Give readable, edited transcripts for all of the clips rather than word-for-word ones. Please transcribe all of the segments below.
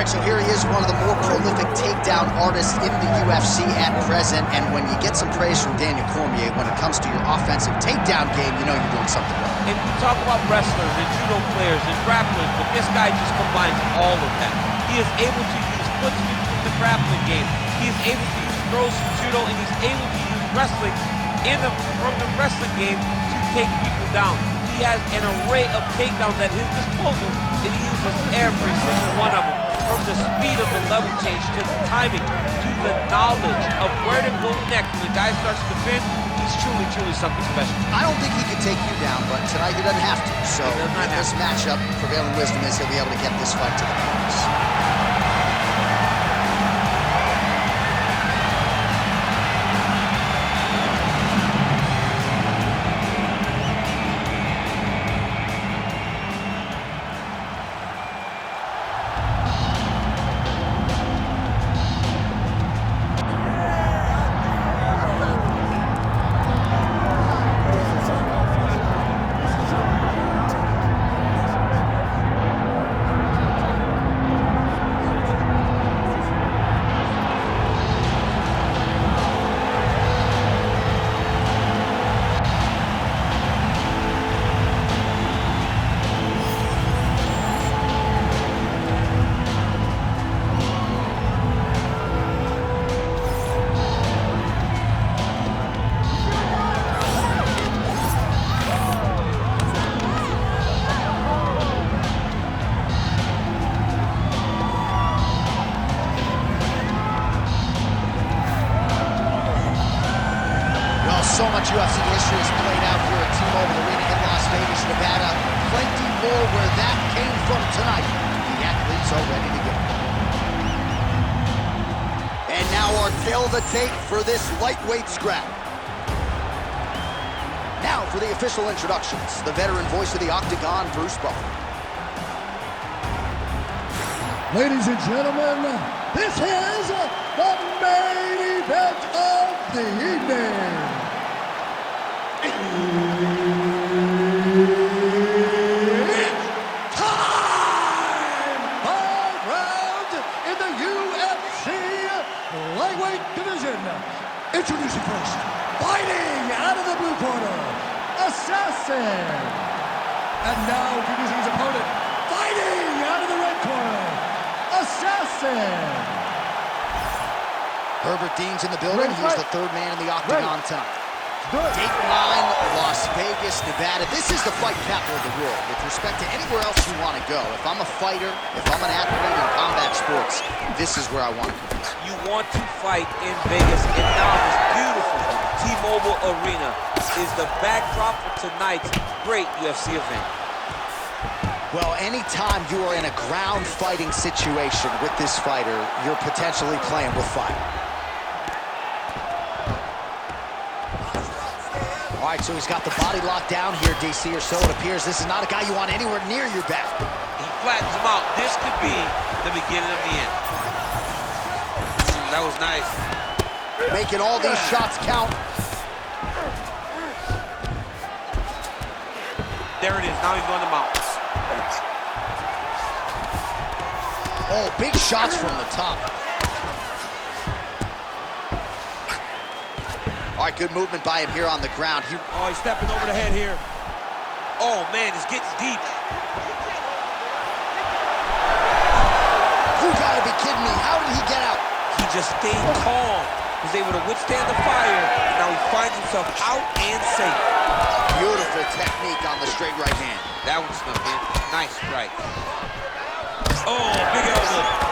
right, so here he is, one of the more prolific takedown artists in the UFC at present. And when you get some praise from Daniel Cormier, when it comes to your offensive takedown game, you know you're doing something right. And you talk about wrestlers and judo players and grapplers, but this guy just combines all of that. He is able to use foot sweeps from the grappling game. He is able to use throws from judo, and he's able to use wrestling from the wrestling game to take people down. He has an array of takedowns at his disposal, and he uses every single one of them. From the speed of the level change, to the timing, to the knowledge of where to go next. When the guy starts to defend, he's truly, truly something special. I don't think he could take you down, but tonight he doesn't have to. So in this matchup, prevailing wisdom is he'll be able to get this fight to the finish. So much UFC history is played out here at T-Mobile Arena in Las Vegas, Nevada. Plenty more where that came from tonight. The athletes are ready to go. And now our tail of the tape for this lightweight scrap. Now for the official introductions, the veteran voice of the Octagon, Bruce Buffer. Ladies and gentlemen, this is the main event of the evening. It's time! 5 rounds in the UFC lightweight division. Introducing first, fighting out of the blue corner, Assassin. And now introducing his opponent, fighting out of the red corner, Assassin. Herbert Dean's in the building. He's the third man in the Octagon tonight. Dateline, Las Vegas, Nevada. This is the fight capital of the world. With respect to anywhere else you want to go, if I'm a fighter, if I'm an athlete in combat sports, this is where I want to go. You want to fight in Vegas, and now this beautiful T-Mobile Arena is the backdrop for tonight's great UFC event. Well, anytime you are in a ground fighting situation with this fighter, you're potentially playing with fire. All right, so he's got the body locked down here, DC, or so it appears. This is not a guy you want anywhere near your back. He flattens him out. This could be the beginning of the end. That was nice. Making all these shots count. There it is. Now he's going to mount. Oh, big shots from the top. All right, good movement by him here on the ground. Oh, he's stepping over the head here. Oh, man, it's getting deep. You gotta be kidding me. How did he get out? He just stayed calm. He was able to withstand the fire, and now he finds himself out and safe. Beautiful technique on the straight right hand. That one snuck in. Nice strike. Oh, big elbow.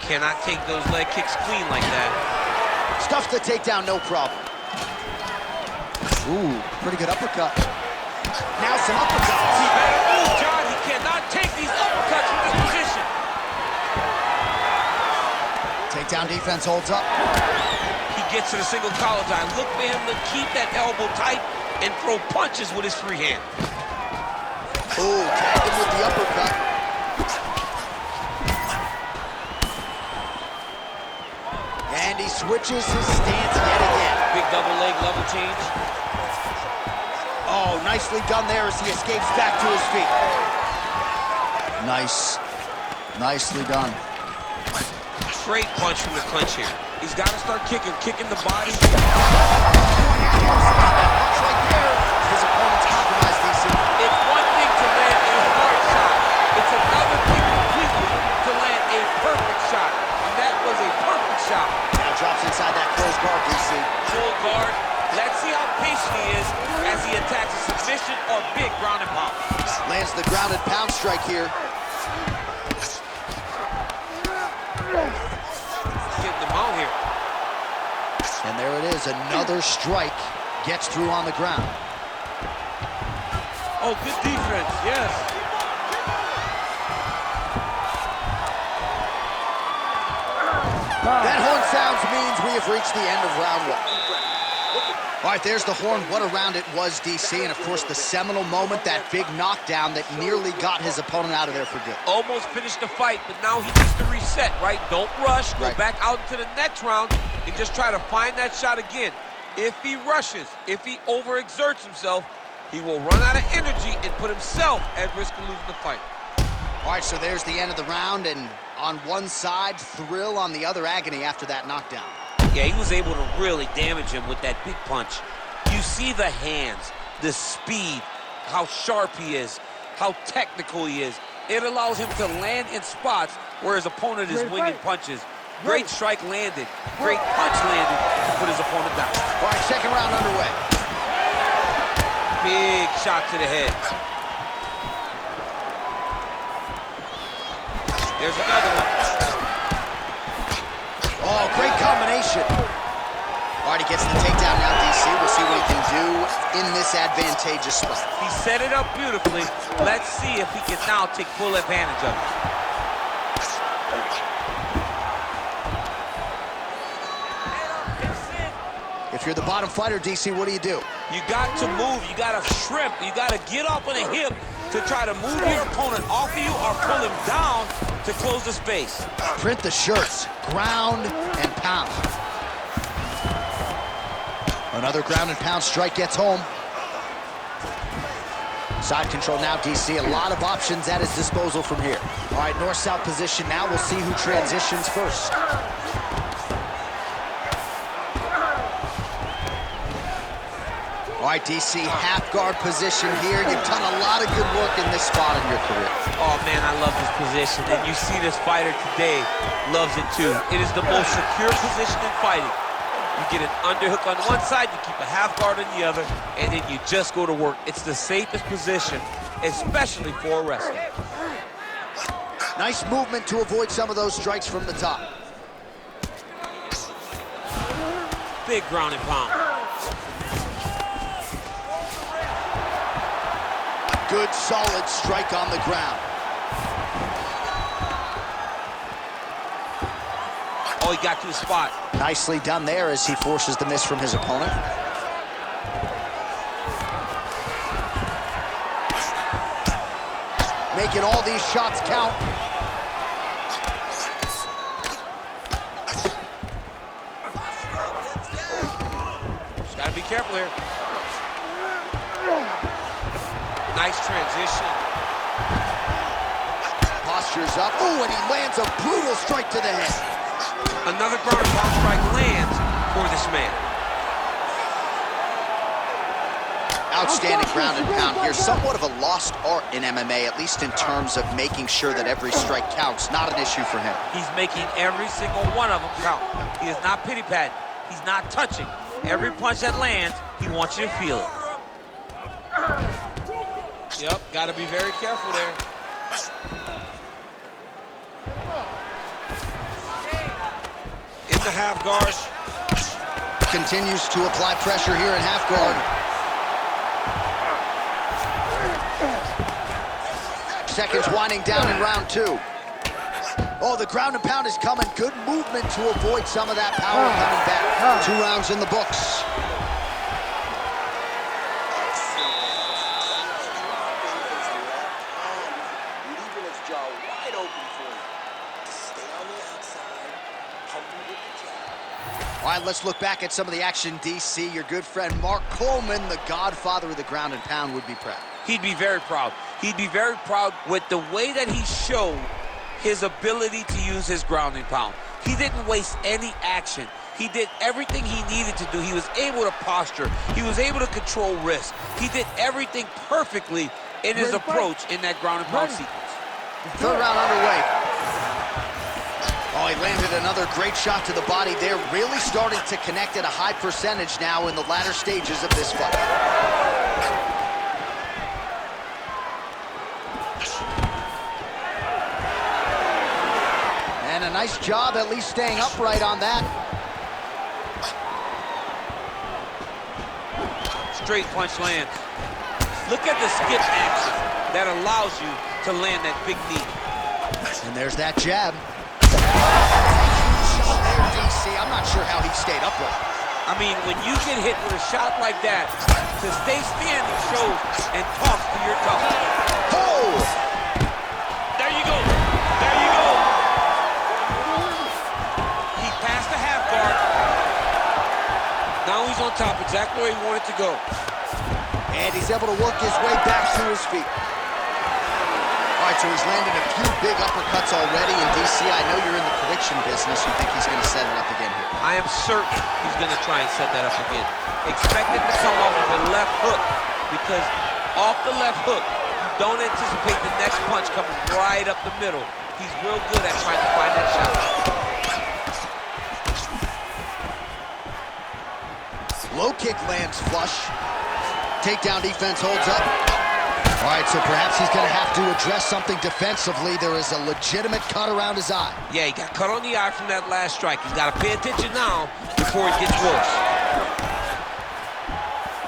Cannot take those leg kicks clean like that. Stuffs the takedown, no problem. Ooh, pretty good uppercut. Now some uppercuts. He better move, John. He cannot take these uppercuts from this position. Takedown defense holds up. He gets to the single collar tie. Look for him to keep that elbow tight and throw punches with his free hand. Ooh, tagged him with the uppercut. And he switches his stance yet again. Big double leg level change. Oh, nicely done there as he escapes back to his feet. Nicely done. Great punch from the clinch here. He's got to start kicking the body. Punch right there. His opponent's compromised, DC. It's one thing to land a hard shot. It's another thing completely to land a perfect shot. And that was a perfect shot. Now drops inside that closed guard, DC. Full guard. Let's see how patient he is as he attacks a submission or big ground and pound. Lands the grounded pound strike here. Getting them out here. And there it is, another strike gets through on the ground. Oh, good defense, yes. That horn sounds means we have reached the end of round one. All right, there's the horn. What a round it was, DC. And, of course, the seminal moment, that big knockdown that nearly got his opponent out of there for good. Almost finished the fight, but now he needs to reset, right? Don't rush. Go back out into the next round and just try to find that shot again. If he rushes, if he overexerts himself, he will run out of energy and put himself at risk of losing the fight. All right, so there's the end of the round, and on one side, thrill, on the other, agony after that knockdown. Yeah, he was able to really damage him with that big punch. You see the hands, the speed, how sharp he is, how technical he is. It allows him to land in spots where his opponent is winging punches. Great strike landed, great punch landed to put his opponent down. All right, second round underway. Big shot to the head. There's another one. Oh, great combination. All right, he gets the takedown now, DC. We'll see what he can do in this advantageous spot. He set it up beautifully. Let's see if he can now take full advantage of it. If you're the bottom fighter, DC, what do? You got to move. You got to shrimp. You got to get up on a hip to try to move your opponent off of you or pull him down to close the space. Print the shirts. Ground and pound. Another ground and pound strike gets home. Side control now, DC. A lot of options at his disposal from here. All right, north-south position now. We'll see who transitions first. All right, DC, half guard position here. You've done a lot of good work in this spot in your career. Oh, man, I love this position. And you see this fighter today loves it, too. It is the most secure position in fighting. You get an underhook on one side, you keep a half guard on the other, and then you just go to work. It's the safest position, especially for a wrestler. Nice movement to avoid some of those strikes from the top. Big ground and pound. Good, solid strike on the ground. Oh, he got to the spot. Nicely done there as he forces the miss from his opponent. Making all these shots count. Just gotta be careful here. Nice transition. Postures up. Oh, and he lands a brutal strike to the head. Another ground and pound strike lands for this man. Outstanding ground and pound here. Somewhat of a lost art in MMA, at least in terms of making sure that every strike counts. Not an issue for him. He's making every single one of them count. He is not pity-patting. He's not touching. Every punch that lands, he wants you to feel it. Yep, got to be very careful there. In the half guard. Continues to apply pressure here in half guard. Seconds winding down in round two. Oh, the ground and pound is coming. Good movement to avoid some of that power coming back. 2 rounds in the books. All right, let's look back at some of the action, DC. Your good friend Mark Coleman, the godfather of the ground and pound, would be proud. He'd be very proud. He'd be very proud with the way that he showed his ability to use his ground and pound. He didn't waste any action. He did everything he needed to do. He was able to posture. He was able to control risk. He did everything perfectly in his approach in that ground and pound sequence. Third round underway. Oh, he landed another great shot to the body there. Really starting to connect at a high percentage now in the latter stages of this fight. And a nice job at least staying upright on that. Straight punch lands. Look at the skip action that allows you to land that big knee. And there's that jab. DC, I'm not sure how he stayed upright. I mean, when you get hit with a shot like that, to stay standing shows and talks to your toughness. Oh! There you go. There you go. He passed the half guard. Now he's on top, exactly where he wanted to go. And he's able to work his way back to his feet. All right, so he's landed a few big uppercuts already. And DC, I know you're in the prediction business. You think he's going to set it up again here? I am certain he's going to try and set that up again. Expect it to come off of the left hook, because off the left hook, you don't anticipate the next punch coming right up the middle. He's real good at trying to find that shot. Low kick lands flush. Takedown defense holds up. All right, so perhaps he's going to have to address something defensively. There is a legitimate cut around his eye. Yeah, he got cut on the eye from that last strike. He's got to pay attention now before it gets worse.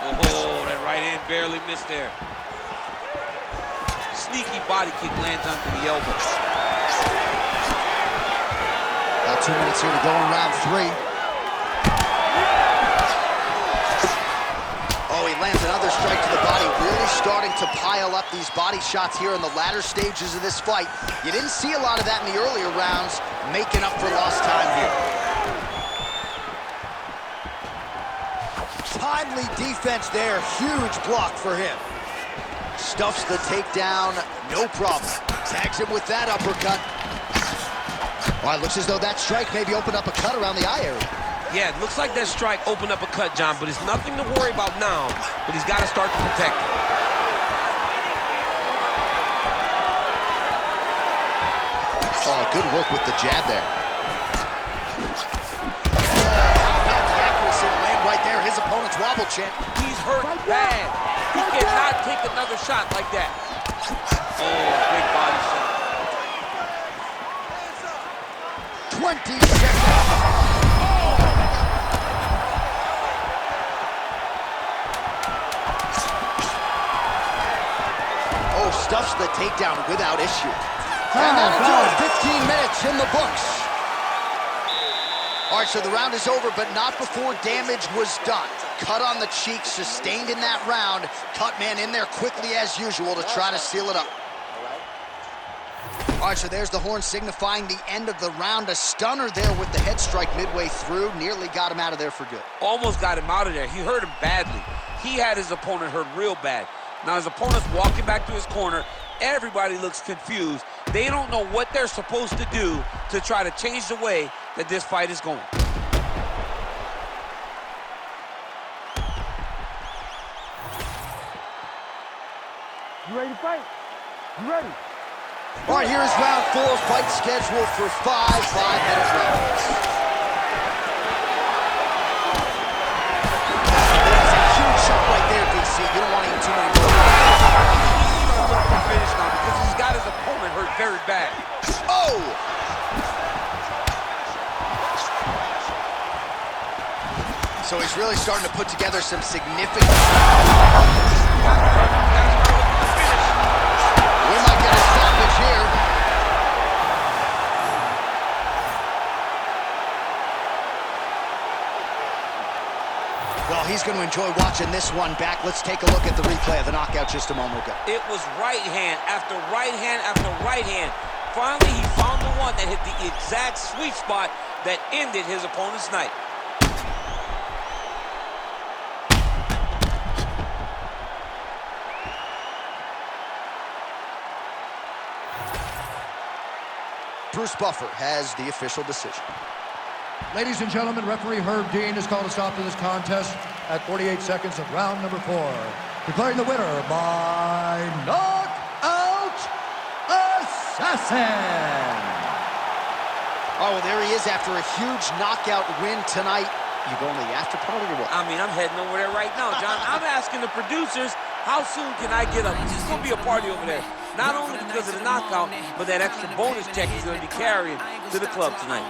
Oh, that right hand barely missed there. Sneaky body kick lands under the elbow. About 2 minutes here to go in round 3. Oh, he lands another strike to the body, really starting to pile up these body shots here in the latter stages of this fight. You didn't see a lot of that in the earlier rounds, making up for lost time here. Timely defense there, huge block for him. Stuffs the takedown, no problem. Tags him with that uppercut. All right, looks as though that strike maybe opened up a cut around the eye area. Yeah, it looks like that strike opened up a cut, John, but it's nothing to worry about now, but he's got to start to protect it. Oh, good work with the jab there. Land right there, his opponent's wobble champ. He's hurt bad. He cannot take another shot like that. Oh, big body shot. 20 seconds. Oh, stuffs the takedown without issue. And that'll do it. 15 minutes in the books. All right, so the round is over, but not before damage was done. Cut on the cheek, sustained in that round. Cut man in there quickly as usual to try to seal it up. All right, so there's the horn signifying the end of the round. A stunner there with the head strike midway through. Nearly got him out of there for good. Almost got him out of there. He hurt him badly. He had his opponent hurt real bad. Now his opponent's walking back to his corner. Everybody looks confused. They don't know what they're supposed to do to try to change the way that this fight is going. You ready to fight? You ready? All right, here is round 4, fight scheduled for 5 5-minute rounds. That's a huge shot right there, DC. You don't want to eat too many more. He's finished now because he's got his opponent hurt very bad. Oh! So he's really starting to put together some significant... We might get a stoppage here. Well, he's going to enjoy watching this one back. Let's take a look at the replay of the knockout just a moment ago. It was right hand after right hand after right hand. Finally, he found the one that hit the exact sweet spot that ended his opponent's night. Bruce Buffer has the official decision. Ladies and gentlemen, referee Herb Dean has called a stop to this contest at 48 seconds of round number 4, declaring the winner by knockout assassin. Oh, well, there he is after a huge knockout win tonight. You going to the after party or what? I mean, I'm heading over there right now, John. I'm asking the producers, how soon can I get up? There's going to be a party over there. Not only because of the knockout, but that extra bonus check he's going to be carrying to the club tonight.